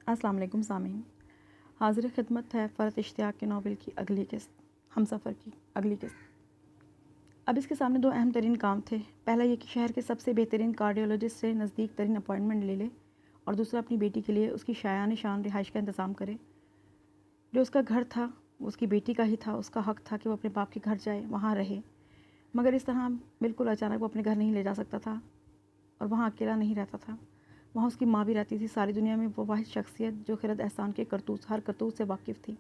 السلام علیکم سامعین، حاضر خدمت ہے فرحت اشتیاق کے ناول کی اگلی قسط، ہم سفر کی اگلی قسط۔ اب اس کے سامنے دو اہم ترین کام تھے۔ پہلا یہ کہ شہر کے سب سے بہترین کارڈیولوجسٹ سے نزدیک ترین اپوائنٹمنٹ لے لے، اور دوسرا اپنی بیٹی کے لیے اس کی شایان شان رہائش کا انتظام کرے۔ جو اس کا گھر تھا وہ اس کی بیٹی کا ہی تھا، اس کا حق تھا کہ وہ اپنے باپ کے گھر جائے، وہاں رہے، مگر اس طرح بالکل اچانک وہ اپنے گھر نہیں لے جا سکتا تھا، اور وہاں اکیلا نہیں رہتا تھا۔ وہاں اس کی ماں بھی رہتی تھی، ساری دنیا میں وہ واحد شخصیت جو خرد احسان کے ہر کرتوت سے واقف تھی۔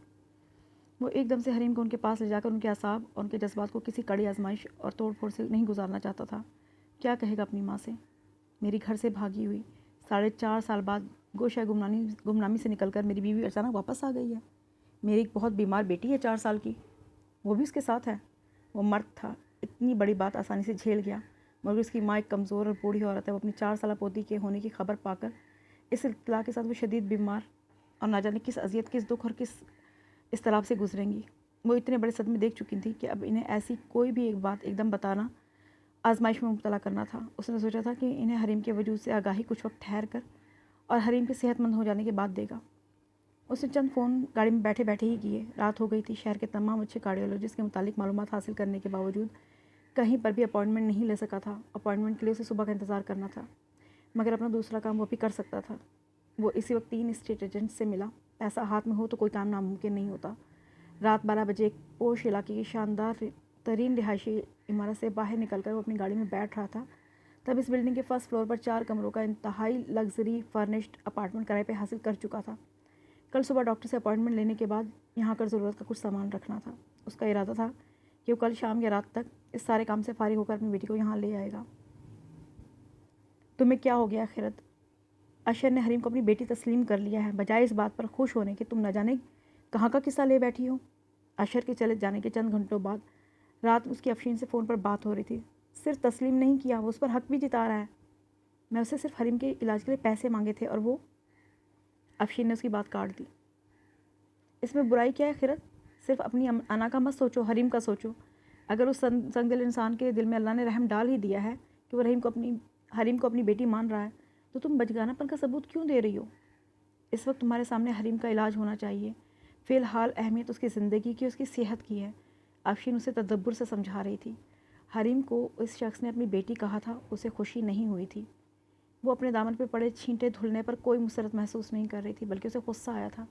وہ ایک دم سے حریم کو ان کے پاس لے جا کر ان کے اعصاب اور ان کے جذبات کو کسی کڑی آزمائش اور توڑ پھوڑ سے نہیں گزارنا چاہتا تھا۔ کیا کہے گا اپنی ماں سے؟ میری گھر سے بھاگی ہوئی 4.5 سال بعد گوشہ گمنامی سے نکل کر میری بیوی اچانک واپس آ گئی ہے۔ میری ایک بہت بیمار بیٹی ہے 4 سال کی، وہ بھی اس کے ساتھ ہے۔ وہ مرد تھا، اتنی بڑی بات آسانی سے جھیل گیا، مگر اس کی ماں ایک کمزور اور بوڑھی عورت ہے۔ وہ اپنی 4 سالہ پوتی کے ہونے کی خبر پا کر اس اطلاع کے ساتھ وہ شدید بیمار اور نہ جانے کس اذیت، کس دکھ اور کس اضطراب سے گزریں گی۔ وہ اتنے بڑے صدمے دیکھ چکی تھی کہ اب انہیں ایسی کوئی بھی ایک بات ایک دم بتانا آزمائش میں مبتلا کرنا تھا۔ اس نے سوچا تھا کہ انہیں حریم کے وجود سے آگاہی کچھ وقت ٹھہر کر اور حریم کے صحت مند ہو جانے کے بعد دے گا۔ اس نے چند فون گاڑی میں بیٹھے بیٹھے ہی کیے۔ رات ہو گئی تھی۔ شہر کے تمام اچھے کارڈیولوجسٹ کے متعلق معلومات حاصل کرنے کے باوجود کہیں پر بھی اپوائنٹمنٹ نہیں لے سکا تھا۔ اپوائنٹمنٹ کے لیے اسے صبح کا انتظار کرنا تھا، مگر اپنا دوسرا کام وہ بھی کر سکتا تھا۔ وہ اسی وقت 3 اسٹیٹ ایجنٹس سے ملا۔ پیسہ ہاتھ میں ہو تو کوئی کام ناممکن نہیں ہوتا۔ رات 12 بجے ایک پوش علاقے کی شاندار ترین رہائشی عمارت سے باہر نکل کر وہ اپنی گاڑی میں بیٹھ رہا تھا، تب اس بلڈنگ کے فرسٹ فلور پر 4 کمروں کا انتہائی لگژری فرنشڈ اپارٹمنٹ کرائے پہ حاصل کر چکا تھا۔ کل صبح ڈاکٹر سے اپوائنٹمنٹ لینے کے بعد یہاں کر ضرورت کا کچھ سامان رکھنا تھا۔ اس کا ارادہ تھا کہ وہ کل شام یا رات تک اس سارے کام سے فارغ ہو کر اپنی بیٹی کو یہاں لے آئے گا۔ تمہیں کیا ہو گیا خرد؟ اشر نے حریم کو اپنی بیٹی تسلیم کر لیا ہے، بجائے اس بات پر خوش ہونے کہ تم نہ جانے کہاں کا قصہ لے بیٹھی ہو۔ اشر کے چلے جانے کے چند گھنٹوں بعد رات اس کی افشین سے فون پر بات ہو رہی تھی۔ صرف تسلیم نہیں کیا، وہ اس پر حق بھی جتا رہا ہے۔ میں اسے صرف حریم کے علاج کے لیے پیسے مانگے تھے اور وہ… افشین نے اس کی بات کاٹ دی۔ اس میں برائی کیا ہے خرد؟ صرف اپنی انا کا مت سوچو، حریم کا سوچو۔ اگر اس سنگ دل انسان کے دل میں اللہ نے رحم ڈال ہی دیا ہے کہ وہ حریم کو اپنی بیٹی مان رہا ہے، تو تم بچگانہ پن کا ثبوت کیوں دے رہی ہو؟ اس وقت تمہارے سامنے حریم کا علاج ہونا چاہیے۔ فی الحال اہمیت اس کی زندگی کی، اس کی صحت کی ہے۔ افشین اسے تدبر سے سمجھا رہی تھی۔ حریم کو اس شخص نے اپنی بیٹی کہا تھا، اسے خوشی نہیں ہوئی تھی۔ وہ اپنے دامن پہ پڑے چھینٹے دھلنے پر کوئی مسرت محسوس نہیں کر رہی تھی، بلکہ اسے غصہ آیا تھا۔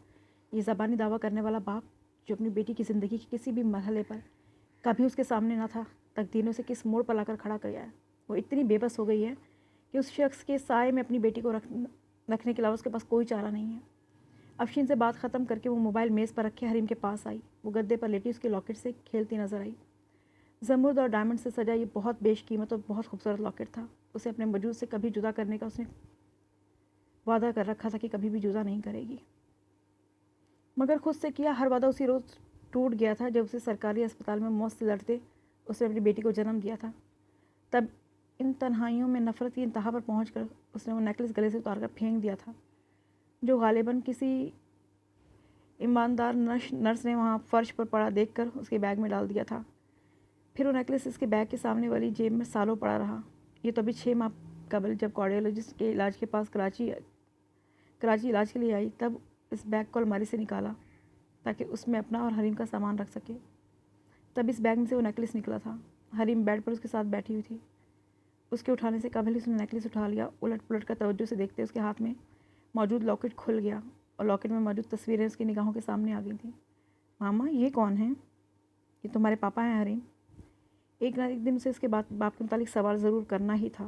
یہ زبانی دعویٰ کرنے والا باپ جو اپنی بیٹی کی زندگی کے کسی بھی مرحلے پر کبھی اس کے سامنے نہ تھا، تقدیر نے اسے کس موڑ پر لا کر کھڑا کیا ہے۔ وہ اتنی بے بس ہو گئی ہے کہ اس شخص کے سائے میں اپنی بیٹی کو رکھنے کے علاوہ اس کے پاس کوئی چارہ نہیں ہے۔ افشین سے بات ختم کر کے وہ موبائل میز پر رکھے حریم کے پاس آئی۔ وہ گدے پر لیٹی اس کے لاکٹ سے کھیلتی نظر آئی۔ زمرد اور ڈائمنڈ سے سجا یہ بہت بیش قیمت اور بہت خوبصورت لاکٹ تھا۔ اسے اپنے وجود سے کبھی جدا کرنے کا اس نے وعدہ کر رکھا تھا کہ کبھی بھی جدا نہیں کرے گی، مگر خود سے کیا ہر وعدہ اسی روز ٹوٹ گیا تھا جب اسے سرکاری اسپتال میں موت سے لڑتے اس نے اپنی بیٹی کو جنم دیا تھا۔ تب ان تنہائیوں میں نفرت کی انتہا پر پہنچ کر اس نے وہ نیکلس گلے سے اتار کر پھینک دیا تھا، جو غالباً کسی ایماندار نرس نے وہاں فرش پر پڑا دیکھ کر اس کے بیگ میں ڈال دیا تھا۔ پھر وہ نیکلس اس کے بیگ کے سامنے والی جیب میں سالوں پڑا رہا۔ یہ تو ابھی 6 ماہ قبل جب کارڈیولوجسٹ کے علاج کے پاس کراچی علاج کے لیے آئی، تب اس بیگ کو الماری سے نکالا تاکہ اس میں اپنا اور حریم کا سامان رکھ سکے۔ تب اس بیگ میں سے وہ نیکلس نکلا تھا۔ حریم بیڈ پر اس کے ساتھ بیٹھی ہوئی تھی۔ اس کے اٹھانے سے قبل ہی اس نے نیکلس اٹھا لیا۔ الٹ پلٹ کر توجہ سے دیکھتے اس کے ہاتھ میں موجود لاکٹ کھل گیا اور لاکٹ میں موجود تصویریں اس کی نگاہوں کے سامنے آ گئی تھیں۔ ماما، یہ کون ہیں؟ یہ تمہارے پاپا ہیں حریم۔ ایک نہ ایک دن اسے اس کے باپ کے متعلق سوال ضرور کرنا ہی تھا۔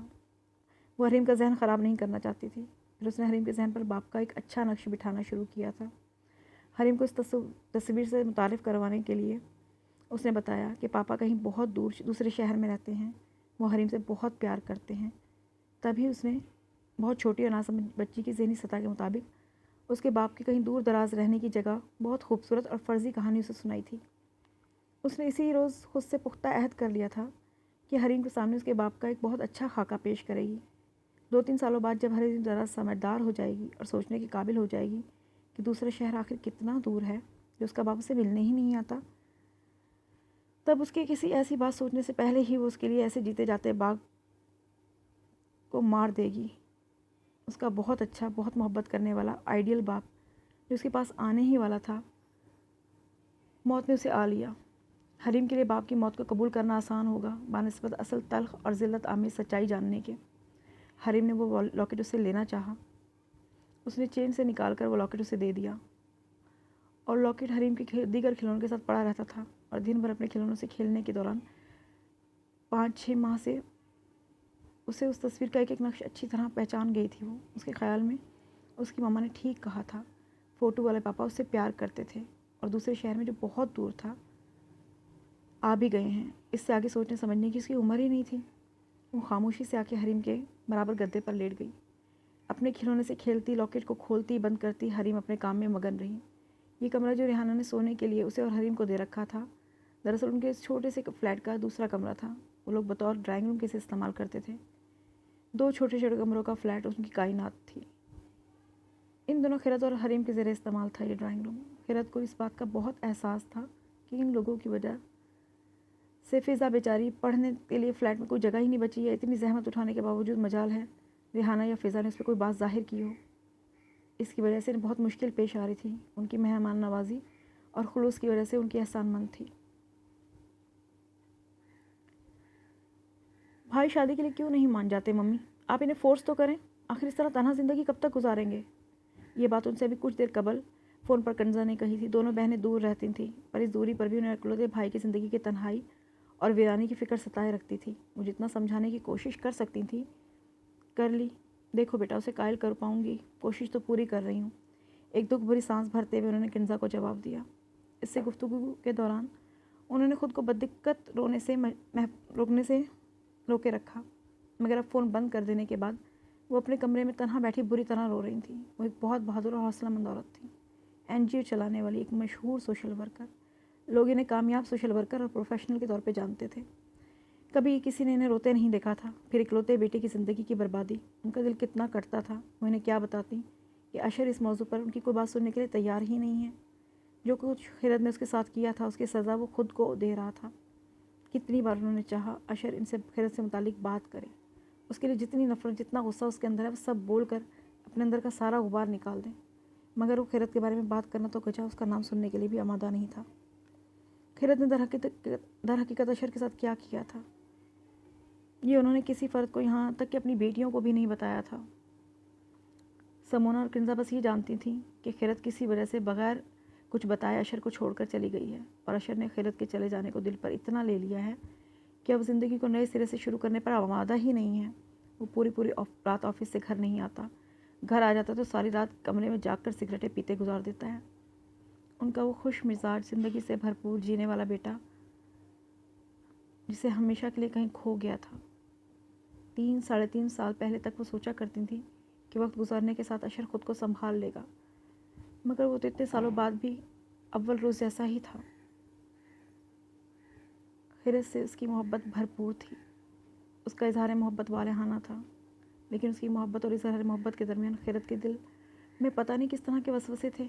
وہ حریم کا ذہن خراب نہیں کرنا چاہتی تھی۔ پھر اس نے حریم کے ذہن پر باپ کا ایک اچھا نقش بٹھانا شروع کیا تھا۔ حریم کو اس تصویر سے متعارف کروانے کے لیے اس نے بتایا کہ پاپا کہیں بہت دور دوسرے شہر میں رہتے ہیں، وہ حریم سے بہت پیار کرتے ہیں۔ تبھی اس نے بہت چھوٹی اور ناسمجھ بچی کی ذہنی سطح کے مطابق اس کے باپ کے کہیں دور دراز رہنے کی جگہ بہت خوبصورت اور فرضی کہانی اسے سنائی تھی۔ اس نے اسی روز خود سے پختہ عہد کر لیا تھا کہ حریم کے سامنے اس کے باپ کا ایک بہت اچھا خاکہ پیش کرے گی۔ 2-3 سالوں بعد جب حریم ذرا سمجھدار ہو جائے گی اور سوچنے کے قابل ہو جائے گی کہ دوسرا شہر آخر کتنا دور ہے جو اس کا باپ اسے ملنے ہی نہیں آتا، تب اس کے کسی ایسی بات سوچنے سے پہلے ہی وہ اس کے لیے ایسے جیتے جاتے باغ کو مار دے گی۔ اس کا بہت اچھا، بہت محبت کرنے والا آئیڈیل باپ جو اس کے پاس آنے ہی والا تھا، موت نے اسے آ لیا۔ حریم کے لیے باپ کی موت کو قبول کرنا آسان ہوگا بنسبت اصل تلخ اور ذلت آمیز سچائی جاننے کے۔ حریم نے وہ لاکٹ اسے لینا چاہا۔ اس نے چین سے نکال کر وہ لاکٹ اسے دے دیا، اور لاکٹ حریم کے دیگر کھلونوں کے ساتھ پڑا رہتا تھا، اور دن بھر اپنے کھلونوں سے کھیلنے کے دوران 5-6 ماہ سے اسے اس تصویر کا ایک ایک نقش اچھی طرح پہچان گئی تھی۔ وہ اس کے خیال میں اس کی ماما نے ٹھیک کہا تھا، فوٹو والے پاپا اس سے پیار کرتے تھے، اور دوسرے شہر میں جو بہت دور تھا آ بھی گئے ہیں۔ اس سے آگے سوچنے سمجھنے کی اس کی عمر ہی نہیں تھی۔ وہ خاموشی سے آ کے حریم کے برابر گدے پر لیٹ گئی، اپنے کھلونے سے کھیلتی، لاکٹ کو کھولتی بند کرتی حریم اپنے کام میں مگن رہی۔ یہ کمرہ جو ریحانہ نے سونے کے لیے اسے اور حریم کو دے رکھا تھا، دراصل ان کے اس چھوٹے سے فلیٹ کا دوسرا کمرہ تھا۔ وہ لوگ بطور ڈرائنگ روم کے اسے استعمال کرتے تھے۔ 2 چھوٹے چھوٹے کمروں کا فلیٹ ان کی کائنات تھی۔ ان دونوں خیرت اور حریم کے زیر استعمال تھا یہ ڈرائنگ روم۔ خیرت کو اس بات کا بہت احساس تھا کہ ان لوگوں کی وجہ سے فضا بیچاری پڑھنے کے لیے فلیٹ میں کوئی جگہ ہی نہیں بچی ہے۔ اتنی زحمت اٹھانے کے باوجود مجال ہے ریحانہ یا فضا نے اس پہ کوئی بات ظاہر کی ہو۔ اس کی وجہ سے بہت مشکل پیش آ رہی تھی۔ ان کی مہمان نوازی اور خلوص کی وجہ سے ان کی احسان مند تھی۔ بھائی شادی کے لیے کیوں نہیں مان جاتے ممی؟ آپ انہیں فورس تو کریں، آخر اس طرح تنہا زندگی کب تک گزاریں گے؟ یہ بات ان سے ابھی کچھ دیر قبل فون پر کنزا نے کہی تھی۔ دونوں بہنیں دور رہتی تھیں، پر اس دوری پر بھی انہیں اکلوتے بھائی کی زندگی کی تنہائی اور ویرانی کی فکر ستائے رکھتی تھی۔ وہ جتنا سمجھانے کی کوشش کر سکتی تھیں کر لی۔ دیکھو بیٹا، اسے قائل کر پاؤں گی، کوشش تو پوری کر رہی ہوں، ایک دکھ بھری سانس بھرتے ہوئے انہوں نے کنزا کو جواب دیا۔ اس سے گفتگو کے دوران انہوں نے خود کو بدقت روکنے سے روکے رکھا، مگر اب فون بند کر دینے کے بعد وہ اپنے کمرے میں تنہا بیٹھی بری طرح رو رہی تھیں۔ وہ ایک بہت بہادر اور حوصلہ مند عورت تھی، NGO چلانے والی ایک مشہور سوشل ورکر۔ لوگ انہیں کامیاب سوشل ورکر اور پروفیشنل کے طور پہ جانتے تھے۔ کبھی کسی نے انہیں روتے نہیں دیکھا تھا۔ پھر اکلوتے بیٹے کی زندگی کی بربادی، ان کا دل کتنا کٹتا تھا۔ وہ انہیں کیا بتاتی کہ اشر اس موضوع پر ان کی کوئی بات سننے کے لیے تیار ہی نہیں ہے۔ جو کچھ خیرت نے اس کے ساتھ کیا تھا، اس کی سزا وہ خود کو دے رہا تھا۔ کتنی بار انہوں نے چاہا اشر ان سے خیرت سے متعلق بات کرے، اس کے لیے جتنی نفرت، جتنا غصہ اس کے اندر ہے وہ سب بول کر اپنے اندر کا سارا غبار نکال دیں، مگر وہ خیرت کے بارے میں بات کرنا تو کچا اس کا نام سننے کے لیے بھی آمادہ نہیں تھا۔ خیرت نے در حقیقت اشر کے ساتھ کیا کیا تھا، یہ انہوں نے کسی فرد کو، یہاں تک کہ اپنی بیٹیوں کو بھی نہیں بتایا تھا۔ سمونا اور کنزا بس یہ جانتی تھیں کہ خیرت کسی وجہ سے بغیر کچھ بتائے اشر کو چھوڑ کر چلی گئی ہے، اور اشر نے خیرت کے چلے جانے کو دل پر اتنا لے لیا ہے کہ اب زندگی کو نئے سرے سے شروع کرنے پر آمادہ ہی نہیں ہے۔ وہ پوری رات آفس سے گھر نہیں آتا، گھر آ جاتا تو ساری رات کمرے میں جاگ کر سگریٹیں پیتے گزار دیتا ہے۔ ان کا وہ خوش مزاج، زندگی سے بھرپور جینے والا بیٹا جسے ہمیشہ کے لیے کہیں کھو گیا تھا۔ 3-3.5 سال پہلے تک وہ سوچا کرتی تھی کہ وقت گزارنے کے ساتھ اشر خود کو سنبھال لے گا، مگر وہ تو اتنے سالوں بعد بھی اول روز جیسا ہی تھا۔ خیرت سے اس کی محبت بھرپور تھی، اس کا اظہار محبت والہانہ تھا، لیکن اس کی محبت اور اظہار محبت کے درمیان خیرت کے دل میں پتہ نہیں کس طرح کے وسوسے تھے۔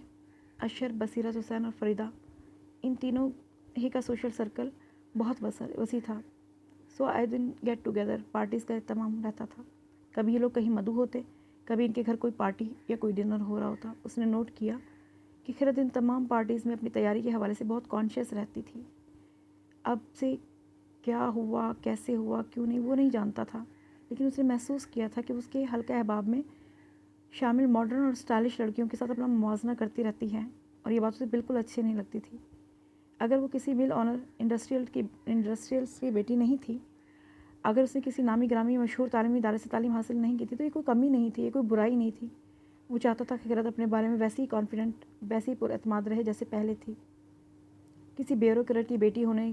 اشر، بصیرت حسین اور فریدہ، ان تینوں ہی کا سوشل سرکل بہت وسیع تھا۔ سو آئے دن گیٹ ٹوگیدر پارٹیز کا اہتمام رہتا تھا۔ کبھی یہ لوگ کہیں مدعو ہوتے، کبھی ان کے گھر کوئی پارٹی یا کوئی ڈنر ہو رہا ہوتا۔ اس نے نوٹ کیا کہ خیرت ان تمام پارٹیز میں اپنی تیاری کے حوالے سے بہت کانشیس رہتی تھی۔ اب سے کیا ہوا، کیسے ہوا، کیوں نہیں، وہ نہیں جانتا تھا، لیکن اس نے محسوس کیا تھا کہ اس کے حلقہ احباب میں شامل ماڈرن اور اسٹائلش لڑکیوں کے ساتھ اپنا موازنہ کرتی رہتی ہے، اور یہ بات اسے بالکل اچھی نہیں لگتی تھی۔ اگر وہ کسی مل آنر انڈسٹریلس کی بیٹی نہیں تھی، اگر اس نے کسی نامی گرامی مشہور تعلیمی ادارے سے تعلیم حاصل نہیں کی تھی، تو یہ کوئی کمی نہیں تھی، یہ کوئی برائی نہیں تھی۔ وہ چاہتا تھا کہ خیرت اپنے بارے میں ویسی ہی کانفیڈنٹ، ویسی پر اعتماد رہے جیسے پہلے تھی۔ کسی بیوروکریٹ کی بیٹی ہونے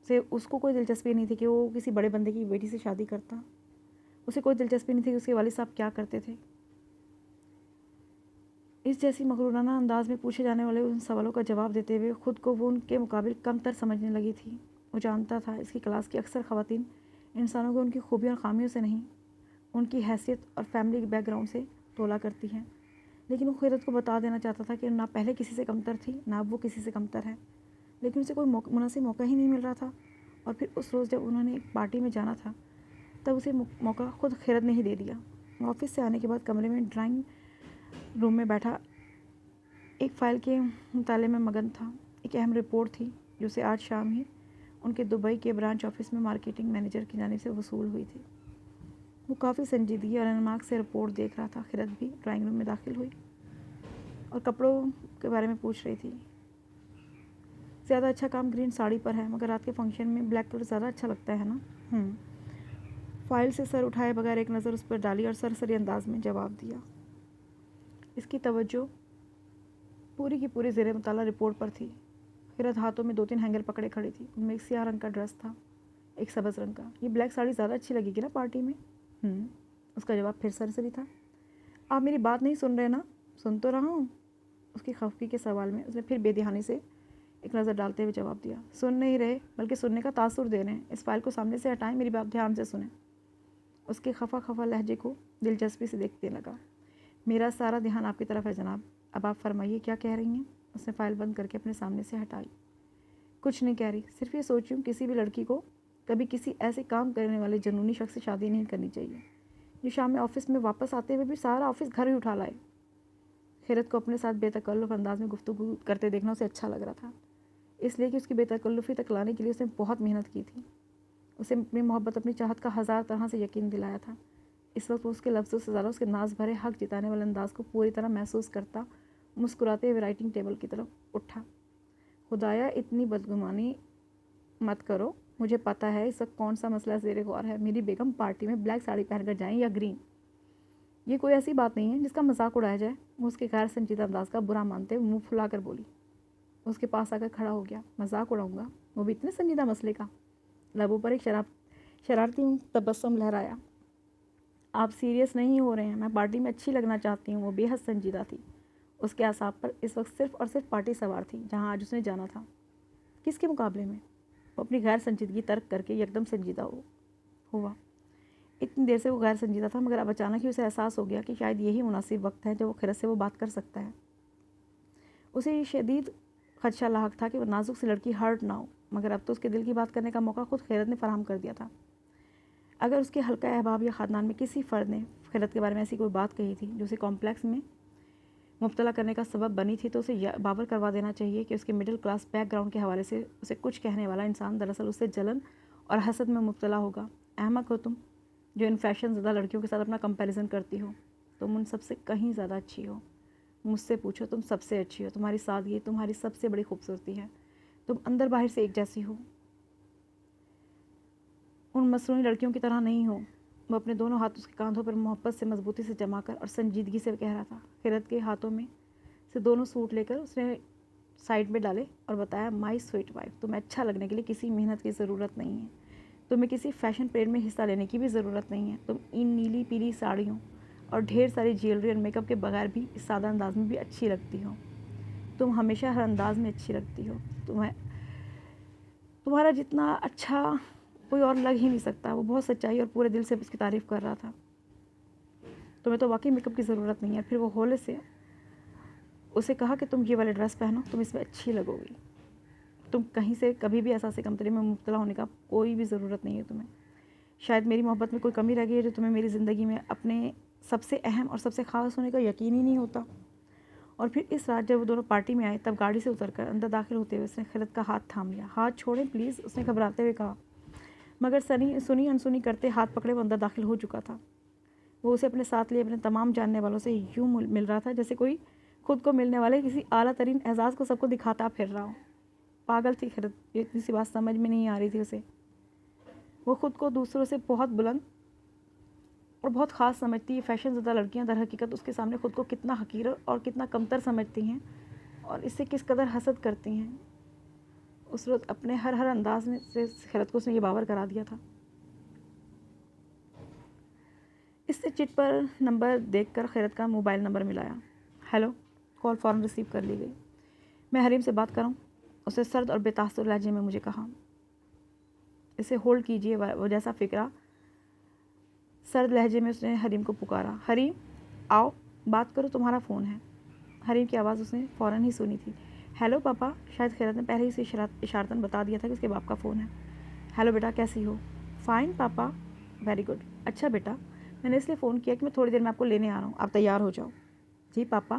سے اس کو کوئی دلچسپی نہیں تھی کہ وہ کسی بڑے بندے کی بیٹی سے شادی کرتا۔ اسے کوئی دلچسپی نہیں تھی کہ اس کے والد صاحب کیا کرتے تھے۔ اس جیسی مغرورانہ انداز میں پوچھے جانے والے ان سوالوں کا جواب دیتے ہوئے خود کو وہ ان کے مقابل کم تر سمجھنے لگی تھی۔ وہ جانتا تھا اس کی کلاس کی اکثر خواتین انسانوں کو ان کی خوبیوں اور خامیوں سے نہیں، ان کی حیثیت اور فیملی بیک گراؤنڈ سے تولا کرتی ہیں، لیکن وہ خیرت کو بتا دینا چاہتا تھا کہ نہ پہلے کسی سے کمتر تھی، نہ اب وہ کسی سے کمتر ہے، لیکن اسے کوئی مناسب موقع ہی نہیں مل رہا تھا۔ اور پھر اس روز جب انہوں نے ایک پارٹی میں جانا تھا، تب اسے موقع خود خیرت نے ہی دے دیا۔ آفس سے آنے کے بعد کمرے میں ڈرائنگ روم میں بیٹھا ایک فائل کے مطالعے میں مگن تھا. ایک اہم رپورٹ تھی جو اسے آج شام ہی ان کے دبئی کے برانچ آفس میں مارکیٹنگ مینیجر کی جانب سے وصول ہوئی تھی. وہ کافی سنجیدگی اور انماک سے رپورٹ دیکھ رہا تھا. خیرت بھی ڈرائنگ روم میں داخل ہوئی اور کپڑوں کے بارے میں پوچھ رہی تھی. زیادہ اچھا کام گرین ساڑی پر ہے، مگر رات کے فنکشن میں بلیک کلر زیادہ اچھا لگتا ہے نا؟ فائل سے سر اٹھائے بغیر ایک نظر اس پر ڈالی اور سرسری انداز میں جواب دیا. اس کی توجہ پوری کی پوری زیر مطالعہ رپورٹ پر تھی. خیرت ہاتھوں میں 2-3 ہینگر پکڑے کھڑی تھی. ان میں ایک سیاہ رنگ کا ڈریس تھا، ایک سبز رنگ کا. یہ بلیک ساڑی زیادہ اچھی لگے گی نا پارٹی میں؟ اس کا جواب پھر سرسری تھا. آپ میری بات نہیں سن رہے نا؟ سن تو رہا ہوں. اس کی خفگی کے سوال میں اس نے پھر بے دھیانی سے ایک نظر ڈالتے ہوئے جواب دیا. سن نہیں رہے بلکہ سننے کا تاثر دے رہے ہیں. اس فائل کو سامنے سے ہٹائیں، میری بات دھیان سے سنیں. اس کے خفا لہجے کو دلچسپی سے دیکھنے لگا. میرا سارا دھیان آپ کی طرف ہے جناب. اب آپ فرمائیے کیا کہہ رہی ہیں؟ اس نے فائل بند کر کے اپنے سامنے سے ہٹائی. کچھ نہیں کہہ رہی، صرف یہ سوچ رہی ہوں کسی بھی لڑکی کو کبھی کسی ایسے کام کرنے والے جنونی شخص سے شادی نہیں کرنی چاہیے جو شام میں آفس میں واپس آتے ہوئے بھی سارا آفس گھر ہی اٹھا لائے. خیرت کو اپنے ساتھ بے تکلف انداز میں گفتگو کرتے دیکھنا اسے اچھا لگ رہا تھا، اس لیے کہ اس کی بے تکلفی تک لانے کے لیے اس نے بہت محنت کی تھی. اسے اپنی محبت، اپنی چاہت کا 1000 طرح سے یقین دلایا تھا. اس وقت وہ اس کے لفظوں سے زیادہ اس کے ناز بھرے حق جتانے والے انداز کو پوری طرح محسوس کرتا مسکراتے ہوئے رائٹنگ ٹیبل کی طرف اٹھا. خدایا اتنی بدگمانی مت کرو، مجھے پتہ ہے اس وقت کون سا مسئلہ زیر غور ہے. میری بیگم پارٹی میں بلیک ساڑی پہن کر جائیں یا گرین، یہ کوئی ایسی بات نہیں ہے جس کا مذاق اڑایا جائے. وہ اس کے غیر سنجیدہ انداز کا برا مانتے ہوئے منہ پھلا کر بولی. اس کے پاس آ کر کھڑا ہو گیا. مذاق اڑاؤں گا؟ وہ بھی اتنے سنجیدہ مسئلے کا؟ لبوں پر ایک شرارتی تبسم لہرایا. آپ سیریس نہیں ہو رہے ہیں؟ میں پارٹی میں اچھی لگنا چاہتی ہوں. وہ بے حد سنجیدہ تھی. اس کے اعصاب پر اس وقت صرف اور صرف پارٹی سوار تھی جہاں آج اس نے جانا تھا. کس کے مقابلے میں؟ وہ اپنی غیر سنجیدگی ترک کر کے یکدم سنجیدہ ہوا. اتنی دیر سے وہ غیر سنجیدہ تھا، مگر اب اچانک ہی اسے احساس ہو گیا کہ شاید یہی مناسب وقت ہے جب وہ خیرت سے وہ بات کر سکتا ہے. اسے یہ شدید خدشہ لاحق تھا کہ وہ نازک سی لڑکی ہرٹ نہ ہو، مگر اب تو اس کے دل کی بات کرنے کا موقع خود خیرت نے فراہم کر دیا تھا. اگر اس کے حلقہ احباب یا خاندان میں کسی فرد نے خیرت کے بارے میں ایسی کوئی بات کہی تھی جو اسے کمپلیکس میں مبتلا کرنے کا سبب بنی تھی، تو اسے باور کروا دینا چاہیے کہ اس کے مڈل کلاس بیک گراؤنڈ کے حوالے سے اسے کچھ کہنے والا انسان دراصل اس سے جلن اور حسد میں مبتلا ہوگا. احمق ہو تم جو ان فیشن زدہ لڑکیوں کے ساتھ اپنا کمپیریزن کرتی ہو. تم ان سب سے کہیں زیادہ اچھی ہو. مجھ سے پوچھو، تم سب سے اچھی ہو. تمہاری سادگی تمہاری سب سے بڑی خوبصورتی ہے. تم اندر باہر سے ایک جیسی ہو، ان مصنوعی لڑکیوں کی طرح نہیں ہو. وہ اپنے دونوں ہاتھ اس کے کاندھوں پر محبت سے مضبوطی سے جما کر اور سنجیدگی سے کہہ رہا تھا. خیرت کے ہاتھوں میں سے دونوں سوٹ لے کر اس نے سائڈ میں ڈالے اور بتایا. مائی سویٹ وائف، تمہیں اچھا لگنے کے لیے کسی محنت کی ضرورت نہیں ہے. تمہیں کسی فیشن پریڈ میں حصہ لینے کی بھی ضرورت نہیں ہے. تم ان نیلی پیلی ساڑیوں اور ڈھیر ساری جیولری اور میک اپ کے بغیر بھی اس سادہ انداز میں بھی اچھی لگتی ہو. تم ہمیشہ ہر انداز میں اچھی لگتی ہو. تمہارا جتنا اچھا کوئی اور لگ ہی نہیں سکتا. وہ بہت سچائی اور پورے دل سے اس کی تعریف کر رہا تھا. تمہیں تو واقعی میک اپ کی ضرورت نہیں ہے. پھر وہ ہولے سے اسے کہا کہ تم یہ والے ڈریس پہنو، تم اس میں اچھی لگو گی. تم کہیں سے کبھی بھی احساس کمتری میں مبتلا ہونے کا کوئی بھی ضرورت نہیں ہے تمہیں. شاید میری محبت میں کوئی کمی رہ گئی ہے جو تمہیں میری زندگی میں اپنے سب سے اہم اور سب سے خاص ہونے کا یقین ہی نہیں ہوتا. اور پھر اس رات جب وہ دونوں پارٹی میں آئے، تب گاڑی سے اتر کر اندر داخل ہوتے ہوئے اس نے خیرت کا ہاتھ تھام لیا. ہاتھ چھوڑیں پلیز، اس نے گھبراتے ہوئے کہا. مگر سنی انسنی کرتے ہاتھ پکڑے وہ اندر داخل ہو چکا تھا. وہ اسے اپنے ساتھ لیے اپنے تمام جاننے والوں سے یوں مل رہا تھا جیسے کوئی خود کو ملنے والے کسی اعلیٰ ترین اعزاز کو سب کو دکھاتا پھر رہا ہو. پاگل تھی خیرت. یہ اتنی سی بات سمجھ میں نہیں آ رہی تھی اسے. وہ خود کو دوسروں سے بہت بلند اور بہت خاص سمجھتی. یہ فیشن زدہ لڑکیاں در حقیقت اس کے سامنے خود کو کتنا حقیر اور کتنا کمتر سمجھتی ہیں اور اس سے کس قدر حسد کرتی ہیں. اس روز اپنے ہر انداز میں سے خیرت کو اس نے یہ باور کرا دیا تھا. اس نے چٹ پر نمبر دیکھ کر خیرت کا موبائل نمبر ملایا. ہیلو. کال فوراً ریسیو کر لی گئی. میں حریم سے بات کروں؟ اسے سرد اور بے تاثر لہجے میں مجھے کہا. اسے ہولڈ کیجیے. وہ جیسا فکرہ سرد لہجے میں اس نے حریم کو پکارا. حریم آؤ بات کرو، تمہارا فون ہے. حریم کی آواز اس نے فوراً ہی سنی تھی. ہیلو پاپا. شاید خیرت نے پہلے ہی سے اشارتاً بتا دیا تھا کہ اس کے باپ کا فون ہے. ہیلو بیٹا، کیسی ہو؟ Fine papa. Very good. اچھا بیٹا، میں نے اس لیے فون کیا کہ میں تھوڑی دیر میں آپ کو لینے آ رہا ہوں. آپ تیار ہو جاؤ. جی پاپا.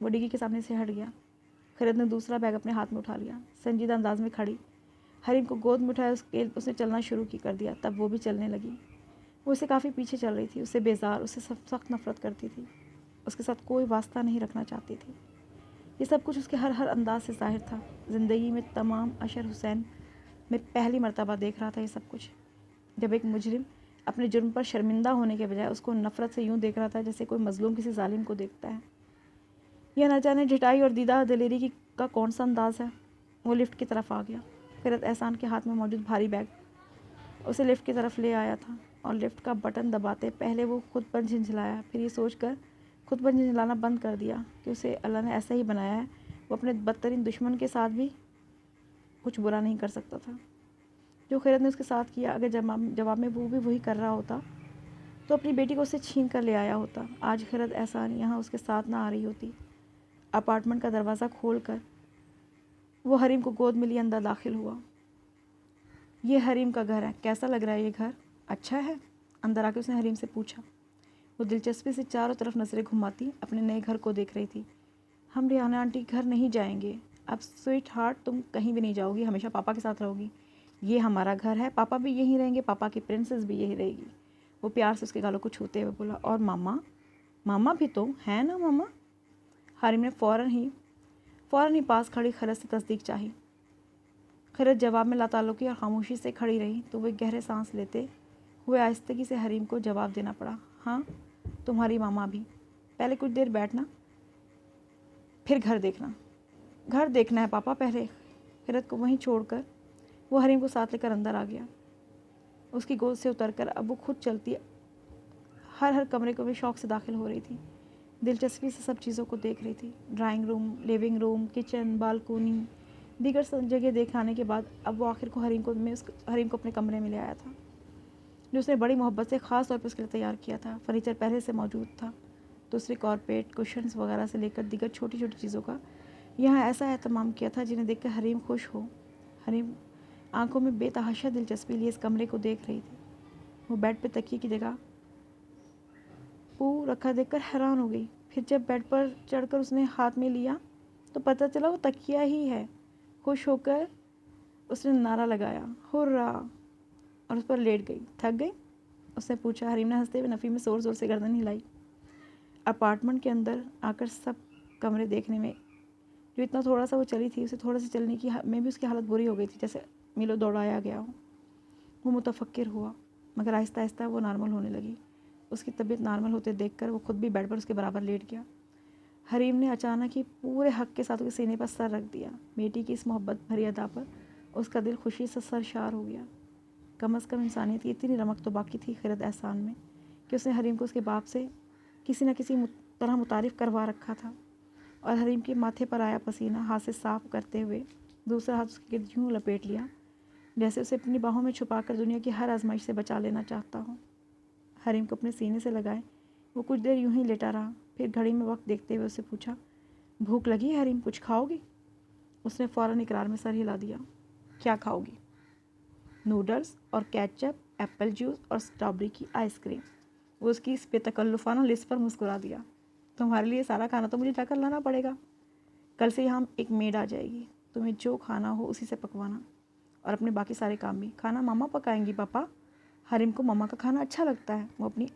وہ ڈگی کے سامنے سے ہٹ گیا۔ خیرت نے دوسرا بیگ اپنے ہاتھ میں اٹھا لیا، سنجیدہ انداز میں کھڑی حریم کو گود میں اٹھایا، اس نے چلنا شروع کر دیا۔ تب وہ بھی چلنے لگی۔ وہ اسے کافی پیچھے چل رہی تھی، اسے بیزار، اسے سخت نفرت کرتی تھی، اس کے ساتھ کوئی واسطہ نہیں رکھنا چاہتی تھی۔ یہ سب کچھ اس کے ہر انداز سے ظاہر تھا۔ زندگی میں تمام اشر حسین میں پہلی مرتبہ دیکھ رہا تھا یہ سب کچھ، جب ایک مجرم اپنے جرم پر شرمندہ ہونے کے بجائے اس کو نفرت سے یوں دیکھ رہا تھا جیسے کوئی مظلوم کسی ظالم کو دیکھتا ہے۔ یہ نہ جانے ڈھٹائی اور دیدہ دلیری کا کون سا انداز ہے۔ وہ لفٹ کی طرف آ گیا۔ خیرت احسان کے ہاتھ میں موجود بھاری بیگ اسے لفٹ کی طرف لے آیا تھا، اور لفٹ کا بٹن دباتے پہلے وہ خود پر جھنجھلایا، پھر یہ سوچ کر خود پر جھنجھلانا بند کر دیا کہ اسے اللہ نے ایسا ہی بنایا ہے، وہ اپنے بدترین دشمن کے ساتھ بھی کچھ برا نہیں کر سکتا تھا۔ جو خیرت نے اس کے ساتھ کیا، اگر جواب میں وہ بھی وہی کر رہا ہوتا تو اپنی بیٹی کو اسے چھین کر لے آیا ہوتا۔ آج خیرت احسان یہاں اس کے ساتھ نہ آ رہی ہوتی۔ اپارٹمنٹ کا دروازہ کھول کر وہ حریم کو گود میں لیے اندر داخل ہوا۔ یہ حریم کا گھر ہے، کیسا لگ رہا ہے یہ گھر؟ اچھا ہے؟ اندر آ کے اس نے حریم سے پوچھا۔ وہ دلچسپی سے چاروں طرف نظریں گھماتی اپنے نئے گھر کو دیکھ رہی تھی۔ ہم ریحانہ آنٹی کے گھر نہیں جائیں گے۔ اب سویٹ ہارٹ، تم کہیں بھی نہیں جاؤ گی، ہمیشہ پاپا کے ساتھ رہو گی۔ یہ ہمارا گھر ہے، پاپا بھی یہیں رہیں گے، پاپا کی پرنسس بھی یہی رہے گی۔ وہ پیار سے اس کے گالوں کو چھوتے ہوئے بولا۔ اور ماما؟ ماما بھی تو ہے نا ماما؟ حریم نے فوراً ہی پاس کھڑی خیرت سے تصدیق چاہی۔ خیرت جواب میں لاتعلقی اور خاموشی سے کھڑی رہی تو وہ گہرے سانس لیتے ہوئے آہستگی سے حریم کو جواب دینا پڑا۔ ہاں، تمہاری ماما بھی۔ پہلے کچھ دیر بیٹھنا، پھر گھر دیکھنا۔ گھر دیکھنا ہے پاپا پہلے۔ خیرت کو وہیں چھوڑ کر وہ حریم کو ساتھ لے کر اندر آ گیا۔ اس کی گود سے اتر کر اب وہ خود چلتی ہر کمرے کو بھی شوق سے داخل ہو رہی تھی، دلچسپی سے سب چیزوں کو دیکھ رہی تھی۔ Drawing room, living room, kitchen, balcony, دیگر جگہ دیکھ آنے کے بعد اب وہ آخر کو حریم کو اپنے کمرے میں لے آیا تھا، جو اس نے بڑی محبت سے خاص طور پر اس کے لیے تیار کیا تھا۔ فرنیچر پہلے سے موجود تھا، دوسرے کارپیٹ، کشنز وغیرہ سے لے کر دیگر چھوٹی چھوٹی چیزوں کا یہاں ایسا اہتمام کیا تھا جنہیں دیکھ کر حریم خوش ہو۔ حریم آنکھوں میں بے تحاشا دلچسپی لیے اس کمرے کو دیکھ رہی تھی۔ وہ بیڈ پہ تکیے کی جگہ رکھا دیکھ کر حیران ہو گئی۔ پھر جب بیڈ پر چڑھ کر اس نے ہاتھ میں لیا تو پتہ چلا وہ تکیہ ہی ہے۔ خوش ہو کر اس نے نعرہ لگایا، ہرا، اور اس پر لیٹ گئی۔ تھک گئی؟ اس نے پوچھا۔ حریم نے ہنستے ہوئے نفی میں زور سے گردن ہلائی۔ اپارٹمنٹ کے اندر آ کر سب کمرے دیکھنے میں جو اتنا تھوڑا سا وہ چلی تھی، اسے تھوڑا سا چلنے کی میں بھی اس کی حالت بری ہو گئی تھی، جیسے میلوں دوڑایا گیا ہو۔ وہ متفکر ہوا، مگر آہستہ آہستہ وہ نارمل ہونے لگی۔ اس کی طبیعت نارمل ہوتے دیکھ کر وہ خود بھی بیڈ پر اس کے برابر لیٹ گیا۔ حریم نے اچانک ہی پورے حق کے ساتھ اس کے سینے پر سر رکھ دیا۔ بیٹی کی اس محبت بھری ادا پر اس کا دل خوشی سے سرشار ہو گیا۔ کم از کم انسانیت کی اتنی رمق تو باقی تھی خیرت احسان میں کہ اس نے حریم کو اس کے باپ سے کسی نہ کسی طرح متعارف کروا رکھا تھا، اور حریم کے ماتھے پر آیا پسینہ ہاتھ سے صاف کرتے ہوئے دوسرا ہاتھ اس کے گرد یوں لپیٹ لیا جیسے اسے اپنی باہوں میں چھپا کر دنیا کی ہر آزمائش سے بچا لینا چاہتا ہو۔ حریم کو اپنے سینے سے لگائے وہ کچھ دیر یوں ہی لیٹا رہا، پھر گھڑی میں وقت دیکھتے ہوئے اسے پوچھا، بھوک لگی ہے حریم، کچھ کھاؤ گی؟ اس نے فوراً اقرار میں سر ہلا دیا۔ کیا کھاؤ گی؟ نوڈلز اور کیچپ، ایپل جوس اور اسٹرابری کی آئس کریم۔ وہ اس کی اس بے تکلفانہ لسٹ پر مسکرا دیا۔ تمہارے لیے سارا کھانا تو مجھے جا کر لانا پڑے گا۔ کل سے یہاں ایک میڈ آ جائے گی، تمہیں جو کھانا ہو اسی سے پکوانا، اور اپنے باقی سارے کام بھی۔ کھانا ماما پکائیں گی پاپا؟ حریم کو ماما کا کھانا اچھا لگتا ہے۔ وہ اپنی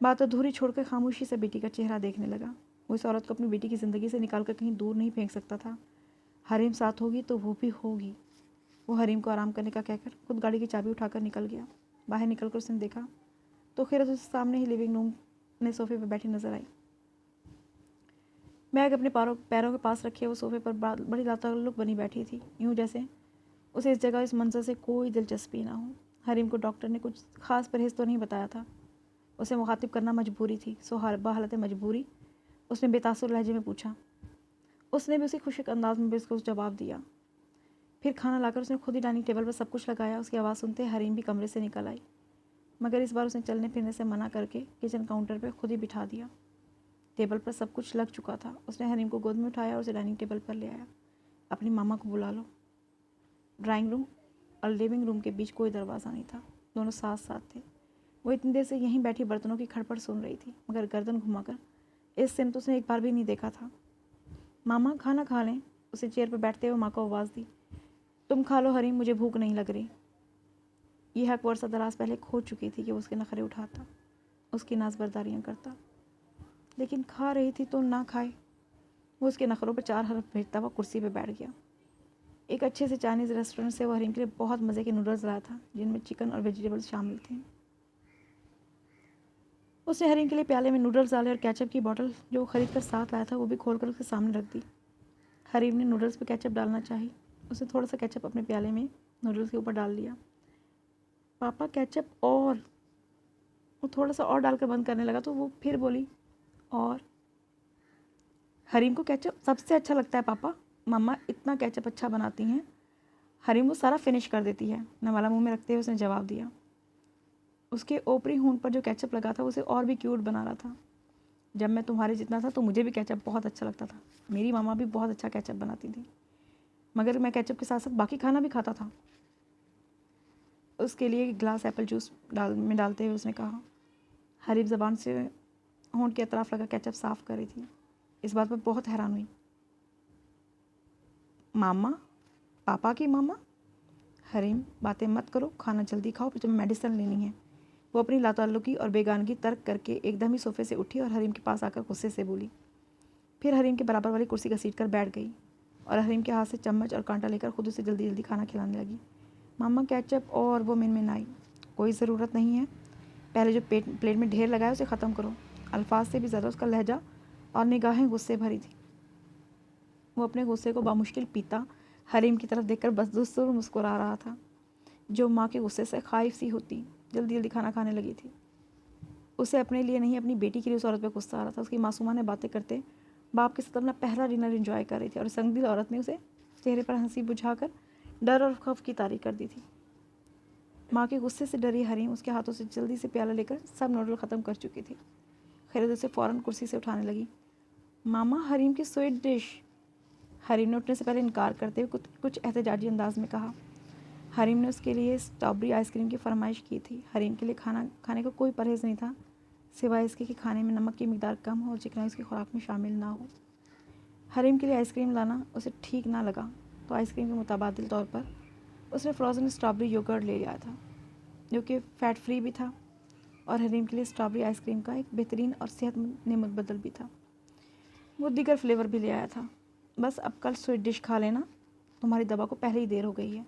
بات ادھوری چھوڑ کر خاموشی سے بیٹی کا چہرہ دیکھنے لگا۔ وہ اس عورت کو اپنی بیٹی کی زندگی سے نکال کر کہیں دور نہیں پھینک سکتا تھا۔ حریم ساتھ ہوگی تو وہ بھی ہوگی۔ وہ حریم کو آرام کرنے کا کہہ کر خود گاڑی کی چابی اٹھا کر نکل گیا۔ باہر نکل کر اس نے دیکھا تو خیرت اس سامنے ہی لیونگ روم میں صوفے پہ بیٹھی نظر آئی۔ بیگ اپنے پیروں کے پاس رکھے وہ صوفے پر بڑی لاتعلق بنی بیٹھی تھی، یوں جیسے اسے اس جگہ اس منظر سے کوئی دلچسپی نہ ہو۔ حریم کو ڈاکٹر نے کچھ خاص پرہیز تو نہیں بتایا تھا، اسے مخاطب کرنا مجبوری تھی، سو بحالت مجبوری اس نے بے تاثر لہجے میں پوچھا۔ اس نے بھی اسی خشک انداز میں بھی اس کو جواب دیا۔ پھر کھانا لا کر اس نے خود ہی ڈائننگ ٹیبل پر سب کچھ لگایا۔ اس کی آواز سنتے حریم بھی کمرے سے نکل آئی، مگر اس بار اس نے چلنے پھرنے سے منع کر کے کچن کاؤنٹر پہ خود ہی بٹھا دیا۔ ٹیبل پر سب کچھ لگ چکا تھا۔ اس نے حریم کو گود میں اٹھایا اور اسے ڈائننگ ٹیبل پر لے آیا۔ اپنی ماما کو بلا لو۔ ڈرائنگ روم اور لیونگ روم کے بیچ کوئی دروازہ نہیں تھا، دونوں ساتھ ساتھ تھے۔ وہ اتنی دیر سے یہیں بیٹھی برتنوں کی کھڑپڑ سن رہی تھی، مگر گردن گھما کر اس سمت اس نے ایک بار بھی نہیں دیکھا تھا۔ ماما کھانا کھا لیں، اسے چیئر پر بیٹھتے ہوئے ماں کو آواز دی۔ تم کھا لو حریم، مجھے بھوک نہیں لگ رہی۔ یہ حق ورثہ دراز پہلے کھو چکی تھی کہ وہ اس کے نخرے اٹھاتا، اس کی ناز برداریاں کرتا، لیکن کھا رہی تھی تو نہ کھائے۔ وہ اس کے نخروں پر 4 حرف بھیجتا ہوا کرسی پہ بیٹھ گیا۔ ایک اچھے سے چائنیز ریسٹورنٹ سے وہ حریم کے لیے بہت مزے کے نوڈلز لایا تھا، جن میں چکن اور ویجیٹیبلز شامل تھے۔ اس نے حریم کے لیے پیالے میں نوڈلز ڈالے اور کیچپ کی بوتل جو وہ خرید کر ساتھ لایا تھا وہ بھی کھول کر اس کے سامنے رکھ دی۔ حریم نے نوڈلز پہ کیچپ ڈالنا چاہی۔ اس نے تھوڑا سا کیچپ اپنے پیالے میں نوڈلز کے اوپر ڈال لیا۔ پاپا کیچپ اور۔ وہ تھوڑا سا اور ڈال کر بند کرنے لگا تو وہ پھر بولی اور۔ حریم کو کیچپ سب سے اچھا لگتا ہے پاپا، مما اتنا کیچپ اچھا بناتی ہیں۔ حریم وہ سارا فنش کر دیتی ہے، نوالا منہ میں رکھتے ہوئے اس نے جواب دیا۔ اس کے اوپری ہونٹ پر جو کیچپ لگا تھا اسے اور بھی کیوٹ بنا رہا تھا۔ جب میں تمہارے جتنا تھا تو مجھے بھی کیچپ بہت اچھا لگتا تھا، میری ماما بھی بہت اچھا کیچپ بناتی تھی، مگر میں کیچپ کے ساتھ ساتھ باقی کھانا بھی کھاتا تھا۔ اس کے لیے ایک گلاس ایپل جوس میں ڈالتے ہوئے اس نے کہا۔ حریم زبان سے ہونٹ کے اطراف لگا کیچپ صاف کر رہی تھی، اس بات پر بہت حیران ہوئی۔ ماما؟ پاپا کی ماما؟ حریم باتیں مت کرو، کھانا جلدی کھاؤ، پھر تمہیں میڈیسن لینی ہے۔ وہ اپنی لاتعلقی اور بیگانگی ترک کر کے ایک دم ہی صوفے سے اٹھی اور حریم کے پاس آ کر غصے سے بولی۔ پھر حریم کے برابر والی کرسی گھسیٹ کر بیٹھ گئی اور حریم کے ہاتھ سے چمچ اور کانٹا لے کر خود اسے جلدی جلدی کھانا کھلانے لگی۔ ماما کیچپ اور۔ وہ منمنائی۔ کوئی ضرورت نہیں ہے، پہلے جو پلیٹ میں ڈھیر لگا ہے اسے ختم کرو۔ الفاظ سے بھی زیادہ اس کا لہجہ اور نگاہیں غصے بھری تھی۔ وہ اپنے غصے کو بامشکل پیتا حریم کی طرف دیکھ کر بس دستور مسکرا رہا تھا، جو ماں کے غصے سے خائف سی ہوتی جلدی جلدی کھانا کھانے لگی تھی۔ اسے اپنے لیے نہیں اپنی بیٹی کے لیے اس عورت پہ غصہ آ رہا تھا۔ اس کی معصومانہ باتیں کرتے باپ کے ساتھ اپنا پہلا ڈنر انجوائے کر رہی تھی اور سنگ دل عورت نے اسے چہرے پر ہنسی بجھا کر ڈر اور خوف کی طاری کر دی تھی۔ ماں کے غصے سے ڈری حریم اس کے ہاتھوں سے جلدی سے پیالہ لے کر سب نوڈل ختم کر چکی تھی۔ خالد اسے فوراً کرسی سے اٹھانے لگی۔ ماما حریم کی سویٹ ڈش۔ حریم نے اٹھنے سے پہلے انکار کرتے ہوئے کچھ احتجاجی انداز میں کہا۔ حریم نے اس کے لیے اسٹرابری آئس کریم کی فرمائش کی تھی۔ حریم کے لیے کھانا کھانے کا کوئی پرہیز نہیں تھا، سوائے اس کے کہ کھانے میں نمک کی مقدار کم ہو اور چکنائی اس کی خوراک میں شامل نہ ہو۔ حریم کے لیے آئس کریم لانا اسے ٹھیک نہ لگا تو آئس کریم کے متبادل طور پر اس نے فروزن اسٹرابری یوگرٹ لے لیا تھا، جو کہ فیٹ فری بھی تھا اور حریم کے لیے اسٹرابری آئس کریم کا ایک بہترین اور صحت مند نعمت بدل بھی تھا۔ وہ دیگر فلیور بھی لے آیا تھا۔ بس اب کل سویٹ ڈش کھا لینا، تمہاری دوا کو پہلے ہی دیر ہو گئی ہے۔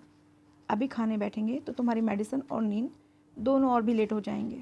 ابھی کھانے بیٹھیں گے تو تمہاری میڈیسن اور نیند دونوں اور بھی لیٹ ہو جائیں گے۔